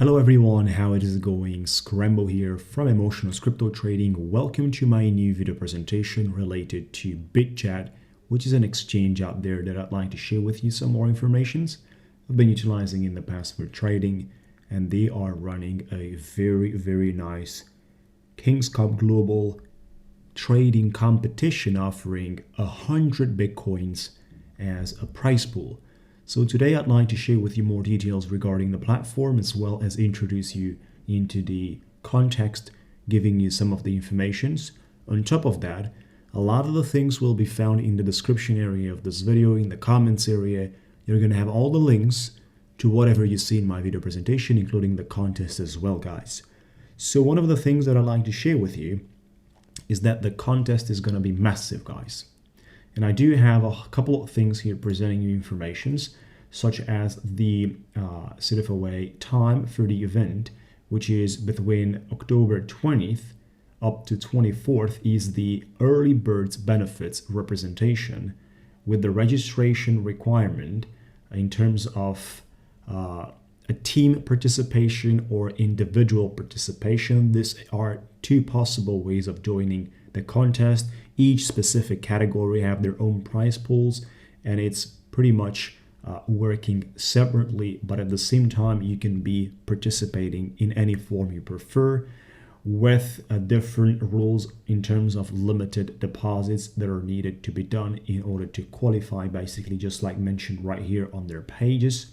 Hello everyone, how it is going? Scramble here from Emotional Crypto Trading. Welcome to my new video presentation related to Bitget, which is an exchange out there that I'd like to share with you some more informations I've been utilizing in the past for trading, and they are running a very nice King's Cup Global trading competition offering 100 Bitcoins as a prize pool. So today I'd like to share with you more details regarding the platform as well as introduce you into the context, giving you some of the informations. On top of that, a lot of the things will be found in the description area of this video, in the comments area. You're going to have all the links to whatever you see in my video presentation, including the contest as well, guys. So one of the things that I'd like to share with you is that the contest is going to be massive, guys. And I do have a couple of things here presenting you informations, such as the time for the event, which is between October 20th up to 24th, is the early birds benefits representation with the registration requirement in terms of a team participation or individual participation. These are two possible ways of joining the contest. Each specific category have their own prize pools, and it's pretty much working separately, but at the same time you can be participating in any form you prefer with different rules in terms of limited deposits that are needed to be done in order to qualify, basically just like mentioned right here on their pages.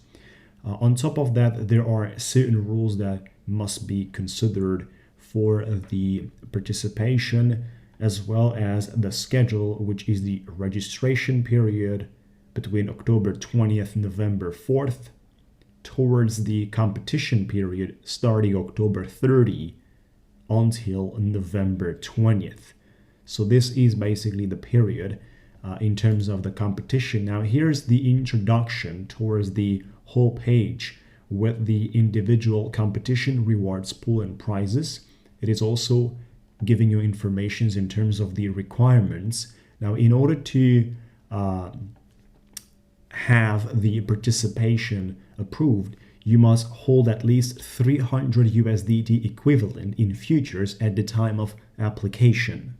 On top of that, there are certain rules that must be considered for the participation, as well as the schedule, which is the registration period between October 20th and November 4th towards the competition period starting October 30 until November 20th. So this is basically the period in terms of the competition. Now here's the introduction towards the whole page with the individual competition rewards pool and prizes. It is also giving you information in terms of the requirements. Now, in order to have the participation approved, you must hold at least 300 USDT equivalent in futures at the time of application.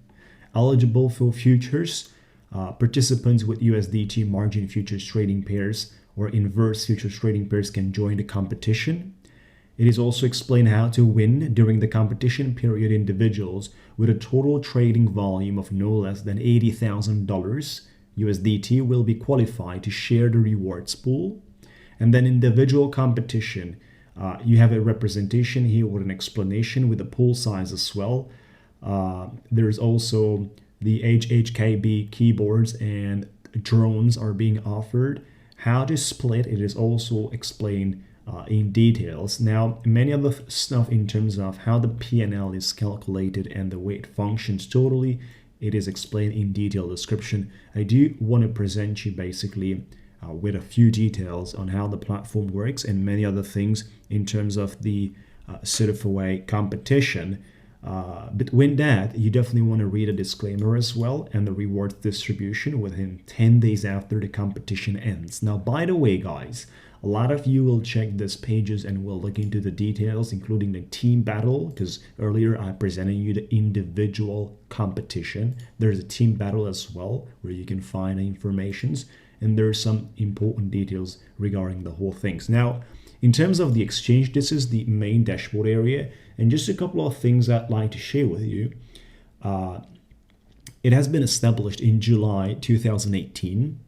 Eligible for futures, participants with USDT margin futures trading pairs or inverse futures trading pairs can join the competition. It is also explained how to win during the competition period. Individuals with a total trading volume of no less than $80,000 USDT will be qualified to share the rewards pool. And then individual competition, you have a representation here with an explanation with the pool size as well. There's also the HHKB keyboards and drones are being offered. How to split, it is also explained in details. Now, many of the stuff in terms of how the P&L is calculated and the way it functions totally, it is explained in detailed description. I do want to present you basically with a few details on how the platform works and many other things in terms of the certified competition. But with that, you definitely want to read a disclaimer as well and the rewards distribution within 10 days after the competition ends. Now, by the way, guys, a lot of you will check these pages and will look into the details, including the team battle, because earlier I presented you the individual competition. There's a team battle as well, where you can find informations, and there's some important details regarding the whole things. Now, in terms of the exchange, this is the main dashboard area, and just a couple of things I'd like to share with you. It has been established in July 2018.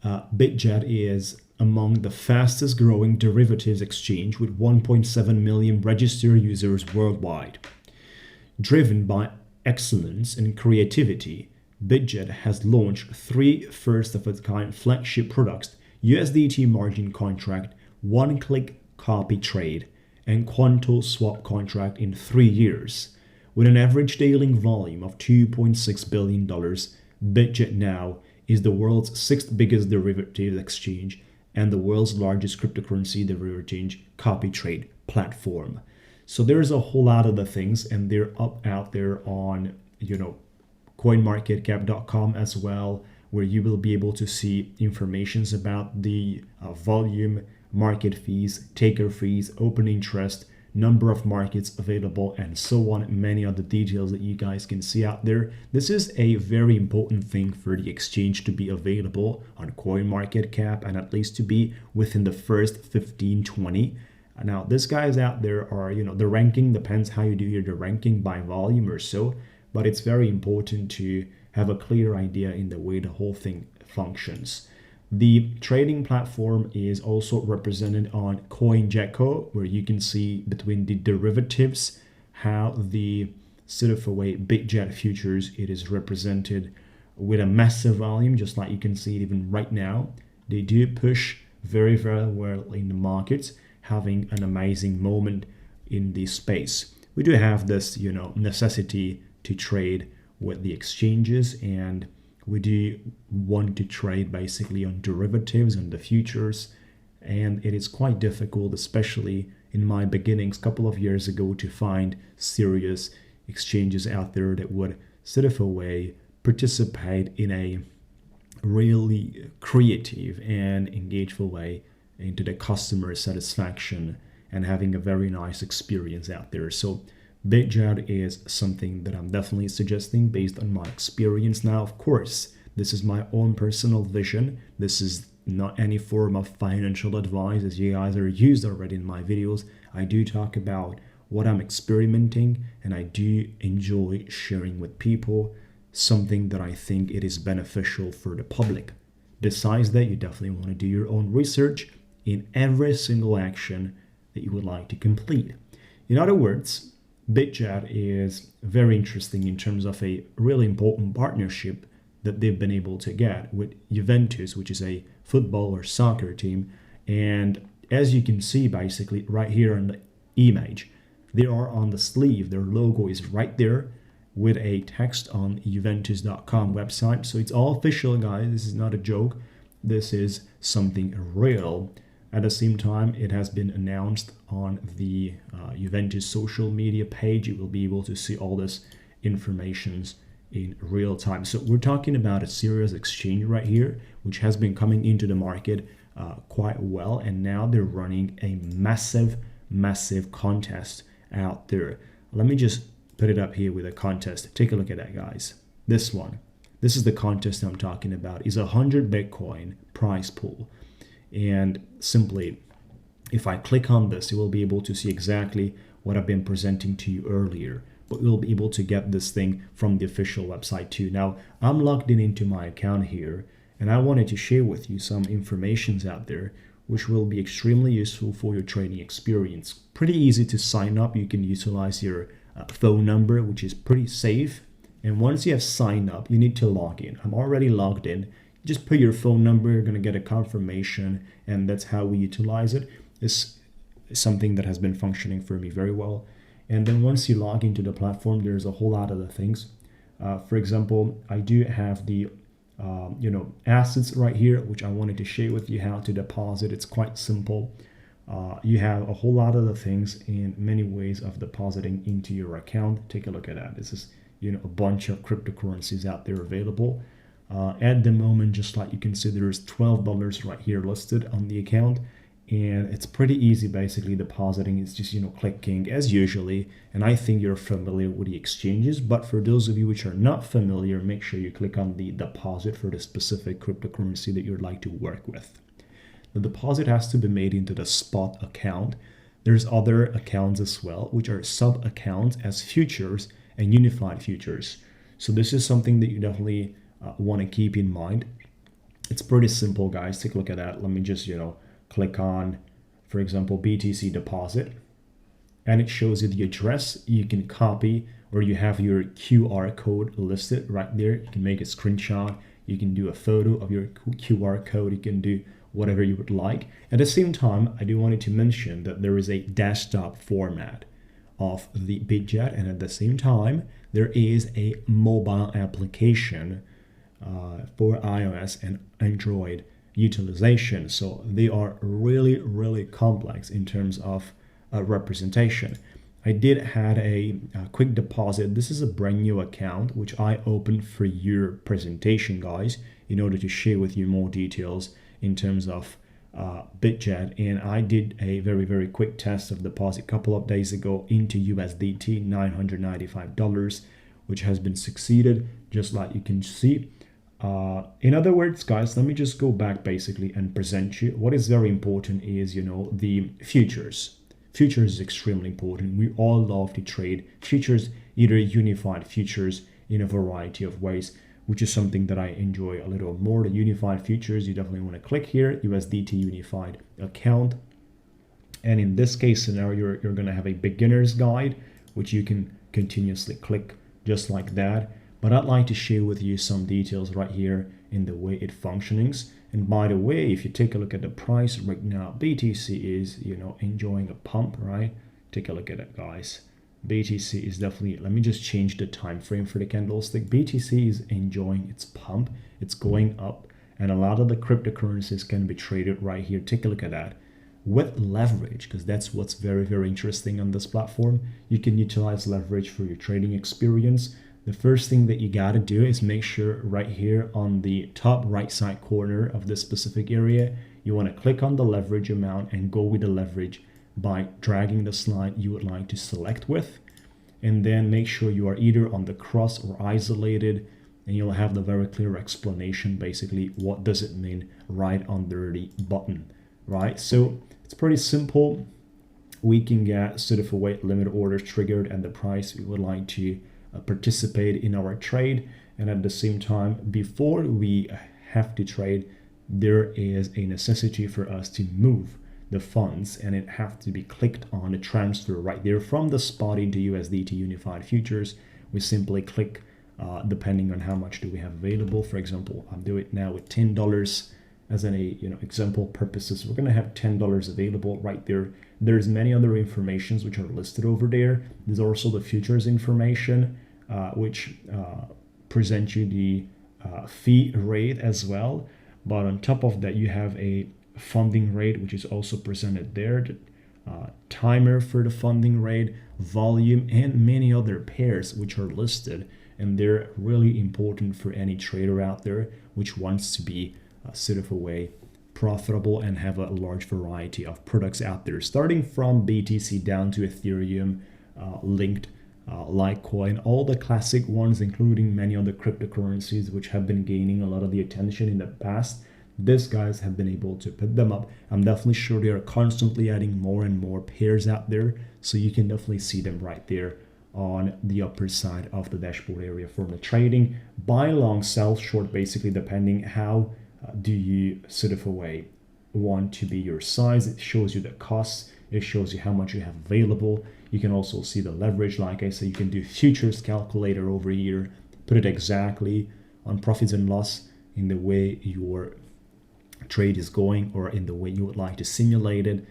Bitget is among the fastest growing derivatives exchange with 1.7 million registered users worldwide. Driven by excellence and creativity, Bitget has launched 3 first-of-its-kind flagship products: USDT margin contract, one-click copy trade, and Quanto swap contract in 3 years. With an average daily volume of $2.6 billion, Bitget now is the world's 6th biggest derivatives exchange and the world's largest cryptocurrency derivative copy trade platform. So there's a whole lot of the things, and they're out there on CoinMarketCap.com as well, where you will be able to see informations about the volume, market fees, taker fees, open interest, number of markets available, and so on, many other details that you guys can see out there. This is a very important thing for the exchange to be available on CoinMarketCap and at least to be within the first 15, 20. Now, these guys out there are, the ranking depends how you do the ranking by volume or so, but it's very important to have a clear idea in the way the whole thing functions. The trading platform is also represented on CoinGecko, where you can see between the derivatives how the sort of a way Bitget futures, it is represented with a massive volume, just like you can see it even right now. They do push very, very well in the markets, having an amazing moment in this space. We do have this, necessity to trade with the exchanges, and we do want to trade basically on derivatives and the futures, and it is quite difficult, especially in my beginnings a couple of years ago, to find serious exchanges out there that would sort of a way participate in a really creative and engageful way into the customer satisfaction and having a very nice experience out there. So Bitget is something that I'm definitely suggesting based on my experience. Now, of course, this is my own personal vision. This is not any form of financial advice, as you guys are used already in my videos. I do talk about what I'm experimenting, and I do enjoy sharing with people something that I think it is beneficial for the public. Besides that, you definitely want to do your own research in every single action that you would like to complete. In other words, Bitget is very interesting in terms of a really important partnership that they've been able to get with Juventus, which is a football or soccer team. And as you can see, basically right here on the image, they are on the sleeve. Their logo is right there with a text on Juventus.com website. So it's all official, guys. This is not a joke. This is something real. At the same time, it has been announced on the Juventus social media page. You will be able to see all this information in real time. So we're talking about a serious exchange right here, which has been coming into the market quite well. And now they're running a massive contest out there. Let me just put it up here with a contest. Take a look at that, guys. This one. This is the contest I'm talking about. Is 100 Bitcoin prize pool. And simply, if I click on this, you will be able to see exactly what I've been presenting to you earlier. But you'll be able to get this thing from the official website too. Now, I'm logged in into my account here, and I wanted to share with you some informations out there which will be extremely useful for your trading experience. Pretty easy to sign up. You can utilize your phone number, which is pretty safe. And once you have signed up, you need to log in. I'm already logged in. Just put your phone number, you're going to get a confirmation, and that's how we utilize it. It's something that has been functioning for me very well. And then once you log into the platform, there's a whole lot of other things. For example, I do have the assets right here, which I wanted to share with you how to deposit. It's quite simple. You have a whole lot of the things and many ways of depositing into your account. Take a look at that. This is a bunch of cryptocurrencies out there available. At the moment, just like you can see, there's $12 right here listed on the account, and it's pretty easy basically depositing. It's just clicking as usually, and I think you're familiar with the exchanges, but for those of you which are not familiar, make sure you click on the deposit for the specific cryptocurrency that you'd like to work with. The deposit has to be made into the spot account. There's other accounts as well, which are sub accounts as futures and unified futures. So this is something that you definitely want to keep in mind. It's pretty simple, guys. Take a look at that. Let me just click on, for example, BTC deposit, and it shows you the address. You can copy, or you have your QR code listed right there. You can make a screenshot. You can do a photo of your QR code. You can do whatever you would like. At the same time, I do want to mention that there is a desktop format of the Bitget, and at the same time, there is a mobile application for iOS and Android utilization. So they are really complex in terms of representation. I did had a quick deposit. This is a brand new account which I opened for your presentation, guys, in order to share with you more details in terms of Bitget, and I did a very quick test of deposit a couple of days ago into USDT, $995, which has been succeeded, just like you can see. In other words, guys, let me just go back basically and present you. What is very important is, the futures. Futures is extremely important. We all love to trade futures, either unified futures in a variety of ways, which is something that I enjoy a little more. The unified futures, you definitely want to click here, USDT unified account. And in this case scenario, you're going to have a beginner's guide, which you can continuously click just like that. But I'd like to share with you some details right here in the way it functionings. And by the way, if you take a look at the price right now, BTC is, enjoying a pump, right? Take a look at it, guys. BTC is definitely, let me just change the time frame for the candlestick. BTC is enjoying its pump. It's going up, and a lot of the cryptocurrencies can be traded right here. Take a look at that. With leverage, because that's what's very interesting on this platform. You can utilize leverage for your trading experience. The first thing that you got to do is make sure right here on the top right side corner of this specific area, you want to click on the leverage amount and go with the leverage by dragging the slide you would like to select with. And then make sure you are either on the cross or isolated, and you'll have the very clear explanation, basically what does it mean right under the button, right? So it's pretty simple. We can get sort of a weight limit orders triggered and the price we would like to participate in our trade. And at the same time, before we have to trade, there is a necessity for us to move the funds, and it have to be clicked on the transfer right there from the spot into USDT unified futures. We simply click depending on how much do we have available. For example, I'm doing it now with $10 as an example purposes. We're gonna have $10 available right there. There's many other informations which are listed over there. There's also the futures information, which present you the fee rate as well. But on top of that, you have a funding rate, which is also presented there, the timer for the funding rate, volume, and many other pairs which are listed. And they're really important for any trader out there which wants to be sort of a way profitable and have a large variety of products out there, starting from BTC down to Ethereum, linked, Litecoin, all the classic ones, including many other cryptocurrencies which have been gaining a lot of the attention in the past. These guys have been able to put them up. I'm definitely sure they are constantly adding more and more pairs out there, so you can definitely see them right there on the upper side of the dashboard area for the trading. Buy, long, sell, short, basically depending how do you sort of a way want to be your size. It shows you the costs, it shows you how much you have available. You can also see the leverage. Like I said, you can do futures calculator over here, put it exactly on profits and loss in the way your trade is going or in the way you would like to simulate it.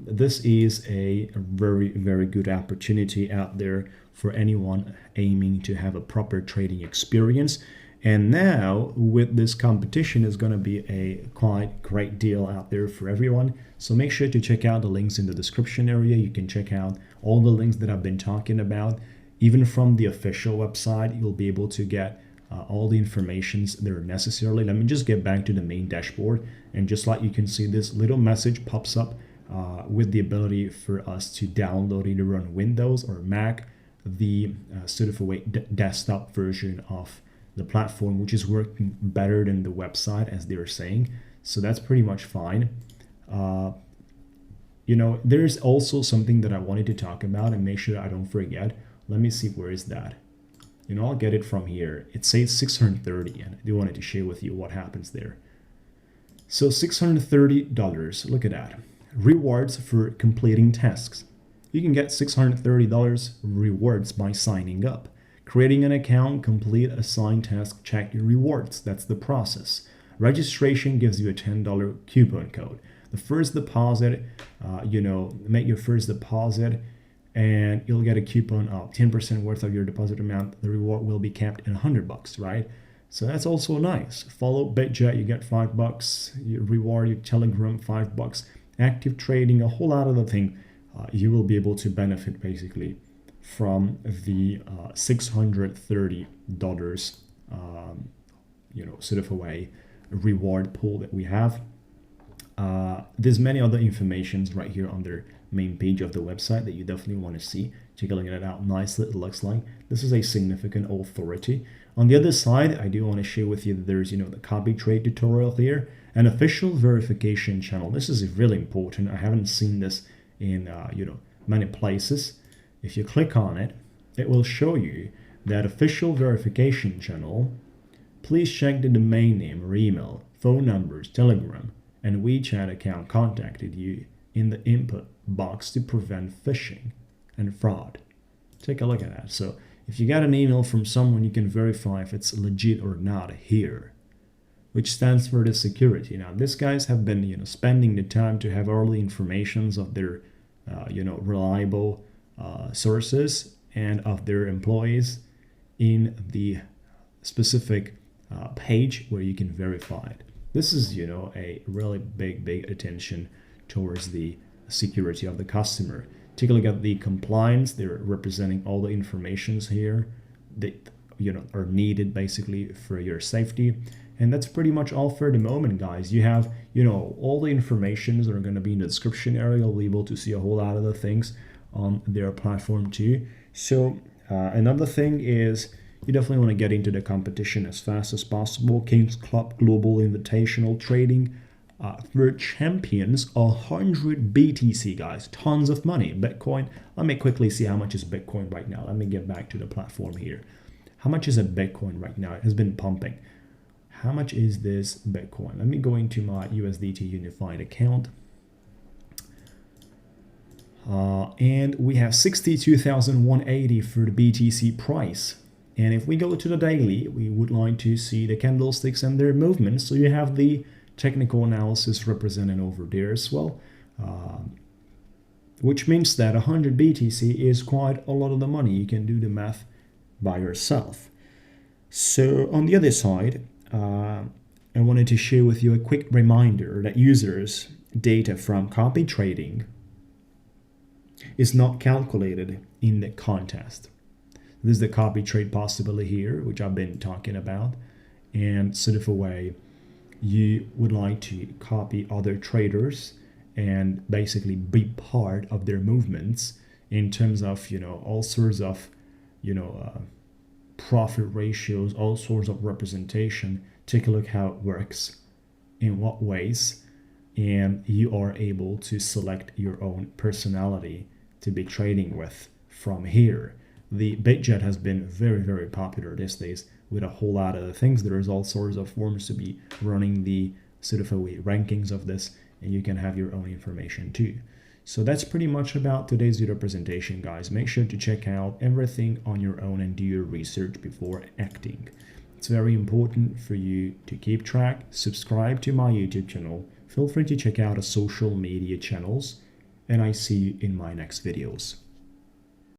This is a very good opportunity out there for anyone aiming to have a proper trading experience. And now with this competition is going to be a quite great deal out there for everyone. So make sure to check out the links in the description area. You can check out all the links that I've been talking about. Even from the official website, you'll be able to get all the informations that are necessary. Let me just get back to the main dashboard, and just like you can see, this little message pops up with the ability for us to download either on Windows or Mac the sort of a way desktop version of the platform, which is working better than the website, as they were saying. So that's pretty much fine. There's also something that I wanted to talk about and make sure I don't forget. Let me see, where is that? I'll get it from here. It says 630, and I do wanted to share with you what happens there. So $630, look at that. Rewards for completing tasks. You can get $630 rewards by signing up. Creating an account, complete assigned task, check your rewards. That's the process. Registration gives you a $10 coupon code. The first deposit, make your first deposit, and you'll get a coupon of 10% worth of your deposit amount. The reward will be capped in $100, right? So that's also nice. Follow Bitget, you get $5. You reward your Telegram, $5. Active trading, a whole lot of the thing. You will be able to benefit basically from the $630, sort of a way reward pool that we have. There's many other informations right here on their main page of the website that you definitely want to see. Take a look at it out nicely. It looks like this is a significant authority. On the other side, I do want to share with you that there's, the copy trade tutorial here, an official verification channel. This is really important. I haven't seen this in, many places. If you click on it, it will show you that official verification channel. Please check the domain name or email, phone numbers, Telegram, and WeChat account contacted you in the input box to prevent phishing and fraud. Take a look at that. So if you got an email from someone, you can verify if it's legit or not here, which stands for the security. Now, these guys have been, spending the time to have early informations of their, reliable sources and of their employees in the specific page where you can verify it. This is, a really big attention towards the security of the customer. Take a look at the compliance. They're representing all the informations here that are needed basically for your safety. And that's pretty much all for the moment, guys. You have, all the informations that are going to be in the description area. You'll be able to see a whole lot of the things on their platform too. So another thing is you definitely want to get into the competition as fast as possible. Kings Club Global Invitational Trading for champions, 100 BTC, guys. Tons of money. Bitcoin. Let me quickly see how much is Bitcoin right now. Let me get back to the platform here. How much is a Bitcoin right now? It has been pumping. How much is this Bitcoin? Let me go into my USDT Unified account. And we have 62,180 for the BTC price. And if we go to the daily, we would like to see the candlesticks and their movements. So you have the technical analysis represented over there as well, which means that 100 BTC is quite a lot of the money. You can do the math by yourself. So on the other side, I wanted to share with you a quick reminder that users' data from copy trading is not calculated in the contest. This is the copy trade possibility here, which I've been talking about, and sort of a way you would like to copy other traders and basically be part of their movements in terms of, all sorts of, profit ratios, all sorts of representation. Take a look how it works, in what ways, and you are able to select your own personality to be trading with from here. The Bitget has been very popular these days with a whole lot of things. There's all sorts of forms to be running the sort of rankings of this, and you can have your own information too. So that's pretty much about today's video presentation, guys. Make sure to check out everything on your own and do your research before acting. It's very important for you to keep track. Subscribe to my YouTube channel. Feel free to check out our social media channels, and I see you in my next videos.